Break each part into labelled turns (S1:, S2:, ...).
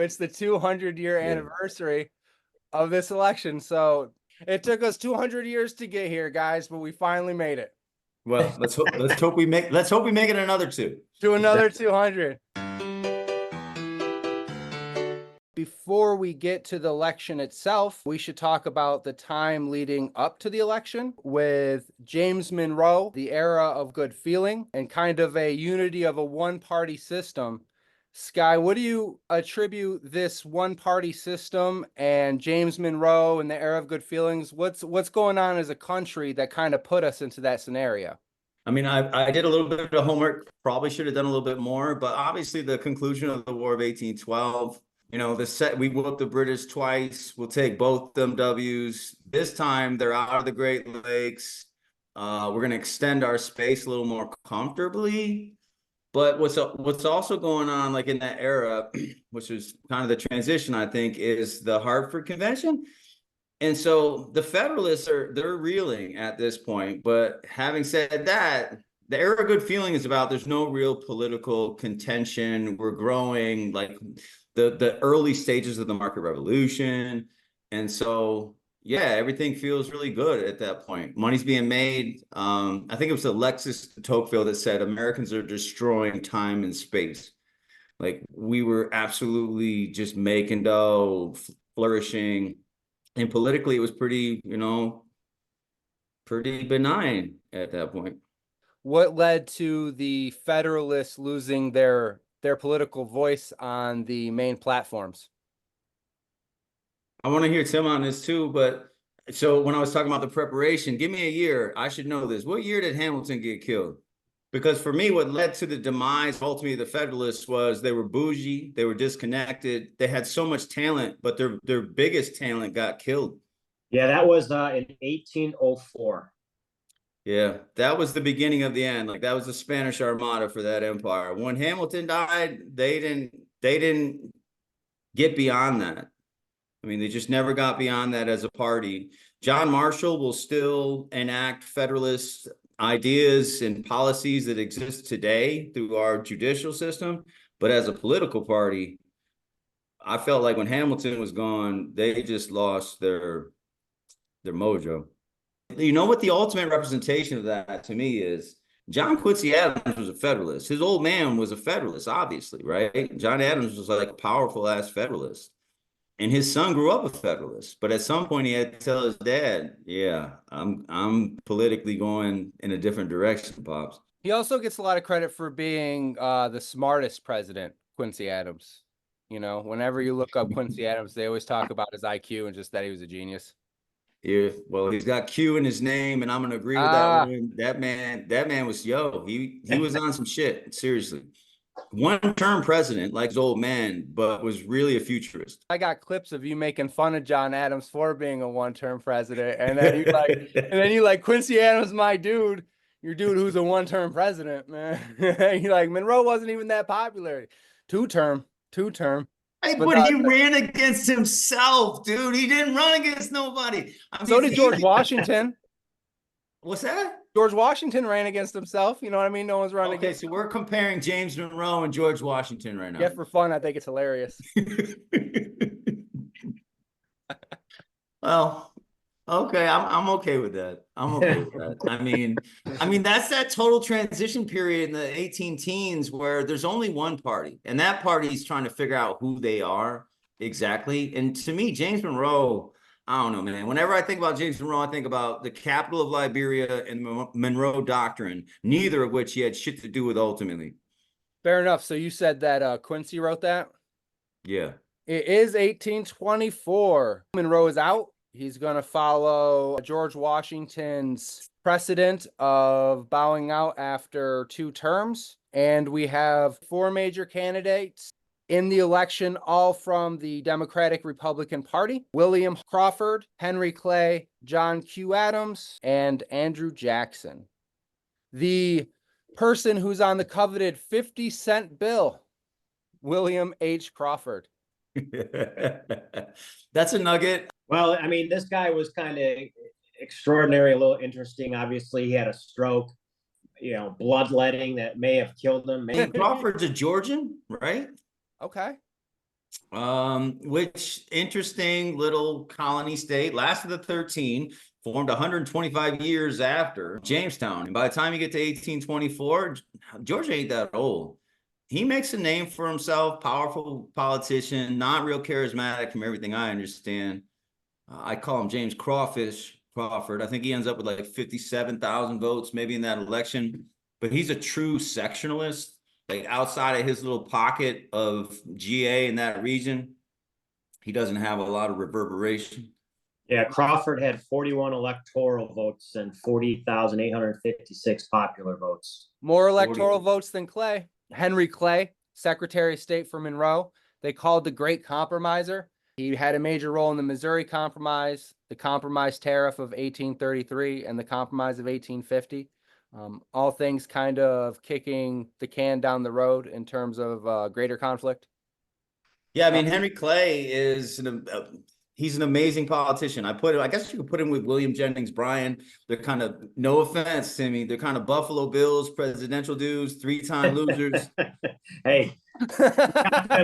S1: It's the 200-year
S2: Yeah.
S1: anniversary of this election. So it took us 200 years to get here, guys, but we finally made it
S2: Well, let's hope we make it another two.
S1: to another 200. Before we get to the election itself, we should talk about the time leading up to the election with James Monroe, the era of good feeling, and kind of a unity of a one-party system. Sky, what do you attribute this one-party system and James Monroe and the era of good feelings? What's going on as a country that kind of put us into that scenario?
S2: I mean, I did a little bit of homework, probably should have done a little bit more, but obviously the conclusion of the War of 1812, we whooped the British twice. We'll take both them W's. This time they're out of the Great Lakes. We're going to extend our space a little more comfortably. But what's also going on, like in that era, which is kind of the transition, I think, is the Hartford Convention. And so the Federalists they're reeling at this point. But having said that, the era of good feeling is about there's no real political contention. We're growing, like the early stages of the market revolution. And so, yeah, everything feels really good at that point. Money's being made. I think it was Alexis de Tocqueville that said Americans are destroying time and space. Like we were absolutely just making dough, flourishing. And politically, it was pretty benign at that point.
S1: What led to the Federalists losing their political voice on the main platforms?
S2: I want to hear Tim on this too, but so when I was talking about the preparation, give me a year. I should know this. What year did Hamilton get killed? Because for me, what led to the demise ultimately of the Federalists was they were bougie, they were disconnected, they had so much talent, but their biggest talent got killed.
S3: Yeah, that was in 1804.
S2: Yeah, that was the beginning of the end. Like that was the Spanish Armada for that empire. When Hamilton died, they didn't get beyond that. I mean, they just never got beyond that as a party. John Marshall will still enact Federalist ideas and policies that exist today through our judicial system. But as a political party, I felt like when Hamilton was gone, they just lost their mojo. You know what the ultimate representation of that to me is? John Quincy Adams was a Federalist. His old man was a Federalist, obviously, right? John Adams was like a powerful ass Federalist. And his son grew up a Federalist, but at some point he had to tell his dad, "Yeah, I'm politically going in a different direction, Pops."
S1: He also gets a lot of credit for being the smartest president, Quincy Adams. Whenever you look up Quincy Adams, they always talk about his IQ and just that he was a genius.
S2: Yeah, well, he's got Q in his name, and I'm gonna agree with that one. That man was he was on some shit, seriously. One-term president, like his old man, but was really a futurist.
S1: I got clips of you making fun of John Adams for being a one-term president, and then you like Quincy Adams, my dude, your dude who's a one-term president, man. You like Monroe wasn't even that popular. Two-term.
S2: Hey, but he ran against himself, dude. He didn't run against nobody. I mean,
S1: so did George Washington.
S2: What's that?
S1: George Washington ran against himself. You know what I mean? No one's running against.
S2: Okay, so we're comparing James Monroe and George Washington right now.
S1: Yeah, for fun. I think it's hilarious.
S2: Well, okay, I'm okay with that. I'm okay with that. I mean, that's that total transition period in the 18 teens where there's only one party, and that party is trying to figure out who they are exactly. And to me, James Monroe, I don't know, man. Whenever I think about James Monroe, I think about the capital of Liberia and the Monroe Doctrine, neither of which he had shit to do with ultimately.
S1: Fair enough. So you said that Quincy wrote that?
S2: Yeah.
S1: It is 1824. Monroe is out. He's going to follow George Washington's precedent of bowing out after 2 terms. And we have 4 major candidates in the election, all from the Democratic Republican Party: William Crawford, Henry Clay, John Q. Adams, and Andrew Jackson. The person who's on the coveted 50-cent bill, William H. Crawford.
S2: That's a nugget.
S3: Well, I mean, this guy was kind of extraordinary, a little interesting. Obviously, he had a stroke, bloodletting that may have killed him.
S2: Crawford's a Georgian, right?
S1: Okay.
S2: Which interesting little colony state, last of the 13, formed 125 years after Jamestown. And by the time you get to 1824, Georgia ain't that old. He makes a name for himself, powerful politician, not real charismatic from everything I understand. I call him James Crawfish Crawford. I think he ends up with like 57,000 votes maybe in that election, but he's a true sectionalist. Like outside of his little pocket of GA in that region, he doesn't have a lot of reverberation.
S3: Yeah, Crawford had 41 electoral votes and 40,856 popular votes.
S1: More electoral votes than Clay. Henry Clay, Secretary of State for Monroe. They called the Great Compromiser. He had a major role in the Missouri Compromise, the Compromise Tariff of 1833, and the Compromise of 1850. All things kind of kicking the can down the road in terms of greater conflict.
S2: Yeah, I mean, Henry Clay is he's an amazing politician. I guess you could put him with William Jennings Bryan. They're kind of, no offense, Timmy, they're kind of Buffalo Bills, presidential dudes, three-time losers.
S3: Hey,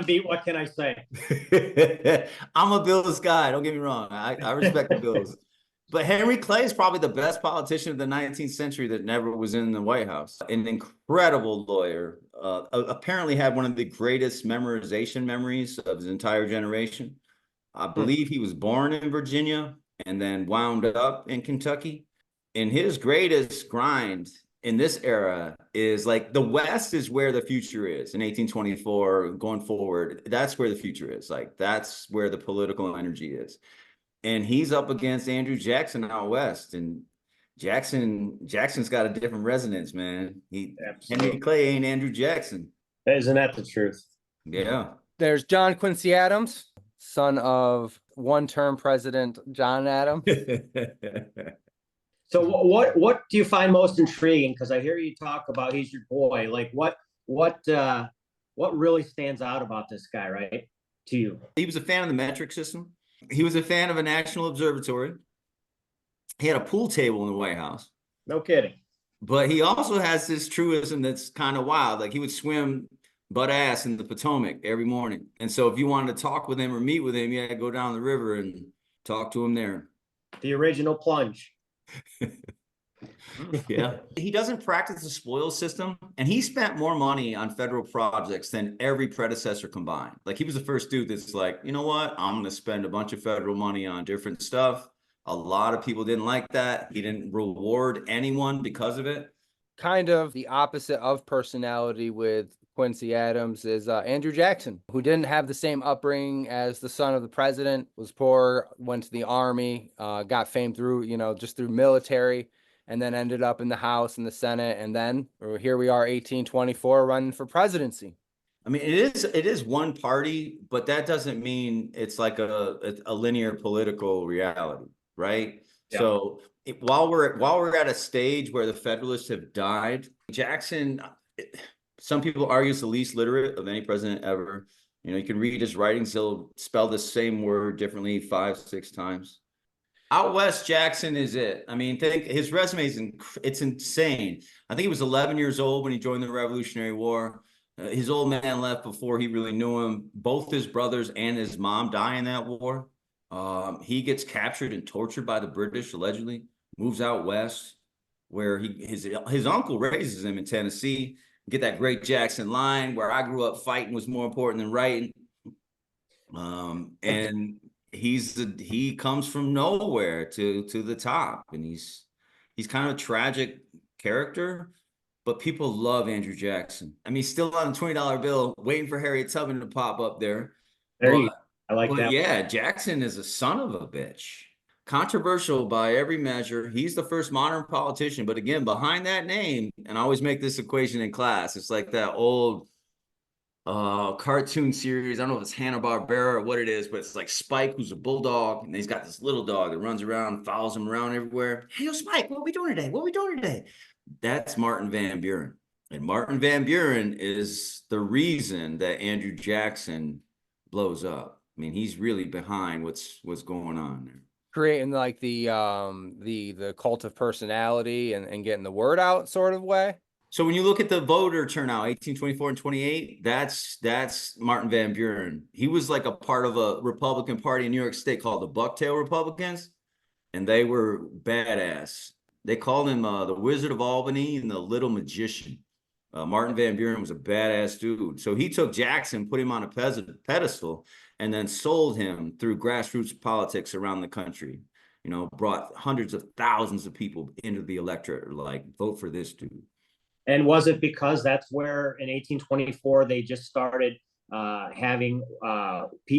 S3: beat, what can I say?
S2: I'm a Bills guy. Don't get me wrong. I respect the Bills. But Henry Clay is probably the best politician of the 19th century that never was in the White House. An incredible lawyer. Apparently had one of the greatest memorization memories of his entire generation. I believe he was born in Virginia and then wound up in Kentucky. And his greatest grind in this era is like the West is where the future is in 1824 going forward. That's where the future is. Like that's where the political energy is. And he's up against Andrew Jackson out West. And Jackson's got a different resonance, man. Henry Clay ain't Andrew Jackson.
S3: Isn't that the truth?
S2: Yeah.
S1: There's John Quincy Adams, son of one-term President John Adams.
S3: So what do you find most intriguing? Because I hear you talk about he's your boy. Like what really stands out about this guy, right? To you?
S2: He was a fan of the metric system. He was a fan of a national observatory. He had a pool table in the White House.
S3: No kidding.
S2: But he also has this truism that's kind of wild. Like he would swim butt ass in the Potomac every morning. And so if you wanted to talk with him or meet with him, you had to go down the river and talk to him there.
S3: The original plunge.
S2: Yeah. He doesn't practice the spoil system, and he spent more money on federal projects than every predecessor combined. Like he was the first dude that's like, you know what? I'm going to spend a bunch of federal money on different stuff. A lot of people didn't like that. He didn't reward anyone because of it.
S1: Kind of the opposite of personality with Quincy Adams is Andrew Jackson, who didn't have the same upbringing as the son of the president, was poor, went to the army, got fame through, just through military, and then ended up in the House and the Senate. And then here we are, 1824, running for presidency.
S2: I mean, it is one party, but that doesn't mean it's like a linear political reality, right? Yeah. So while we're at a stage where the Federalists have died, Jackson, some people argue is the least literate of any president ever. You can read his writings; he'll spell the same word differently 5-6 times. Out West, Jackson is it. I mean, think his resume it's insane. I think he was 11 years old when he joined the Revolutionary War. His old man left before he really knew him. Both his brothers and his mom die in that war. He gets captured and tortured by the British, allegedly, moves out West, where his uncle raises him in Tennessee. Get that great Jackson line, where I grew up, fighting was more important than writing. And he comes from nowhere to the top, and he's kind of a tragic character, but people love Andrew Jackson. I mean, he's still on a $20 bill, waiting for Harriet Tubman to pop up there.
S3: I like that.
S2: Yeah, Jackson is a son of a bitch. Controversial by every measure. He's the first modern politician, but again, behind that name, and I always make this equation in class, it's like that old cartoon series. I don't know if it's Hanna-Barbera or what it is, but it's like Spike, who's a bulldog, and he's got this little dog that runs around, follows him around everywhere. Hey, yo, Spike, what are we doing today? That's Martin Van Buren. And Martin Van Buren is the reason that Andrew Jackson blows up. I mean, he's really behind what's going on there.
S1: Creating like the cult of personality and getting the word out sort of way.
S2: So when you look at the voter turnout, 18, 24, and 28, that's Martin Van Buren. He was like a part of a Republican Party in New York State called the Bucktail Republicans, and they were badass. They called him the Wizard of Albany and the Little Magician. Martin Van Buren was a badass dude. So he took Jackson, put him on a pedestal, and then sold him through grassroots politics around the country. You know, brought hundreds of thousands of people into the electorate, like, vote for this dude.
S3: And was it because that's where in 1824 they just started having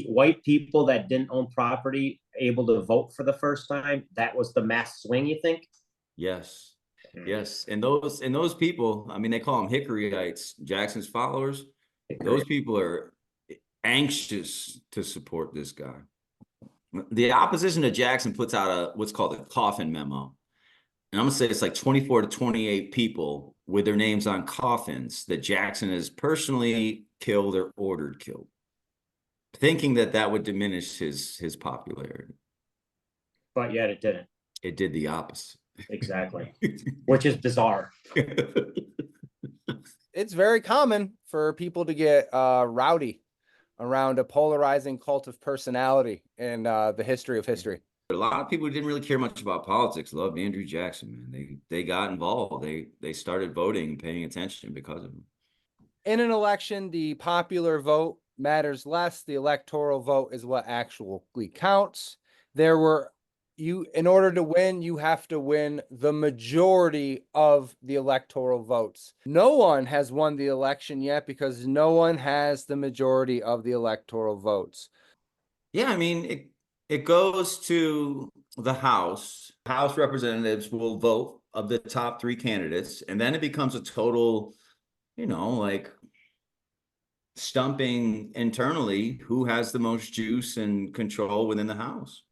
S3: white people that didn't own property able to vote for the first time? That was the mass swing, you think?
S2: Yes. Yes. And those people, I mean, they call them Hickoryites, Jackson's followers. Those people are anxious to support this guy. The opposition to Jackson puts out what's called a coffin memo. And I'm gonna say it's like 24 to 28 people with their names on coffins that Jackson has personally killed or ordered killed, thinking that that would diminish his popularity.
S3: But yet it didn't.
S2: It did the opposite.
S3: Exactly. Which is bizarre.
S1: It's very common for people to get rowdy around a polarizing cult of personality in the history of history.
S2: A lot of people who didn't really care much about politics loved Andrew Jackson, man. They got involved. They started voting and paying attention because of him.
S1: In an election, the popular vote matters less. The electoral vote is what actually counts. In order to win, you have to win the majority of the electoral votes. No one has won the election yet because no one has the majority of the electoral votes.
S2: Yeah, I mean, it goes to the House. House representatives will vote of the top 3 candidates, and then it becomes a total, like stumping internally who has the most juice and control within the House.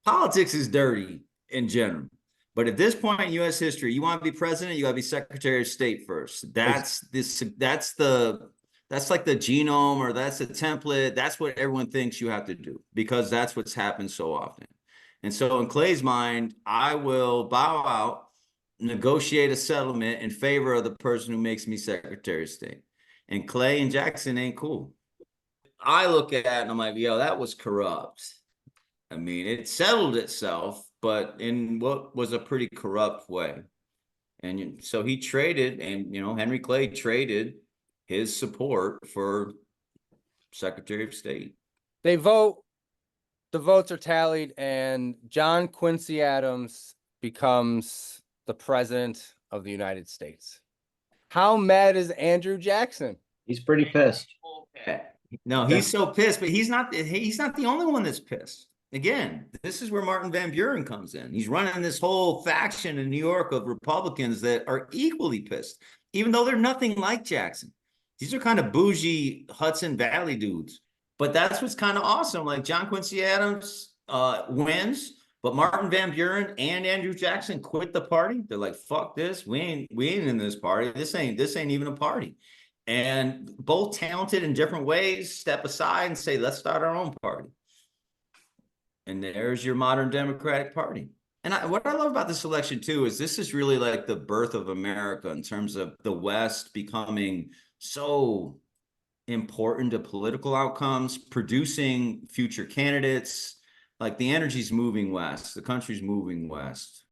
S2: Politics is dirty in general. But at this point in U.S. history, you want to be president, you got to be Secretary of State first. That's like the genome, or that's the template. That's what everyone thinks you have to do because that's what's happened so often. And so in Clay's mind, I will bow out, negotiate a settlement in favor of the person who makes me Secretary of State. And Clay and Jackson ain't cool. I look at it and I'm like, yo, that was corrupt. I mean, it settled itself, but in what was a pretty corrupt way. And so he traded, and Henry Clay traded his support for Secretary of State.
S1: They vote, the votes are tallied, and John Quincy Adams becomes the president of the United States. How mad is Andrew Jackson?
S3: He's pretty pissed.
S2: No, he's so pissed, but he's not the only one that's pissed. Again, this is where Martin Van Buren comes in. He's running this whole faction in New York of Republicans that are equally pissed, even though they're nothing like Jackson. These are kind of bougie Hudson Valley dudes. But that's what's kind of awesome. Like John Quincy Adams wins, but Martin Van Buren and Andrew Jackson quit the party. They're like, fuck this. We ain't in this party. This ain't even a party. And both talented in different ways step aside and say, let's start our own party. And there's your modern Democratic Party. And what I love about this election, too, is this is really like the birth of America in terms of the West becoming so important to political outcomes, producing future candidates. Like the energy's moving west. The country's moving west.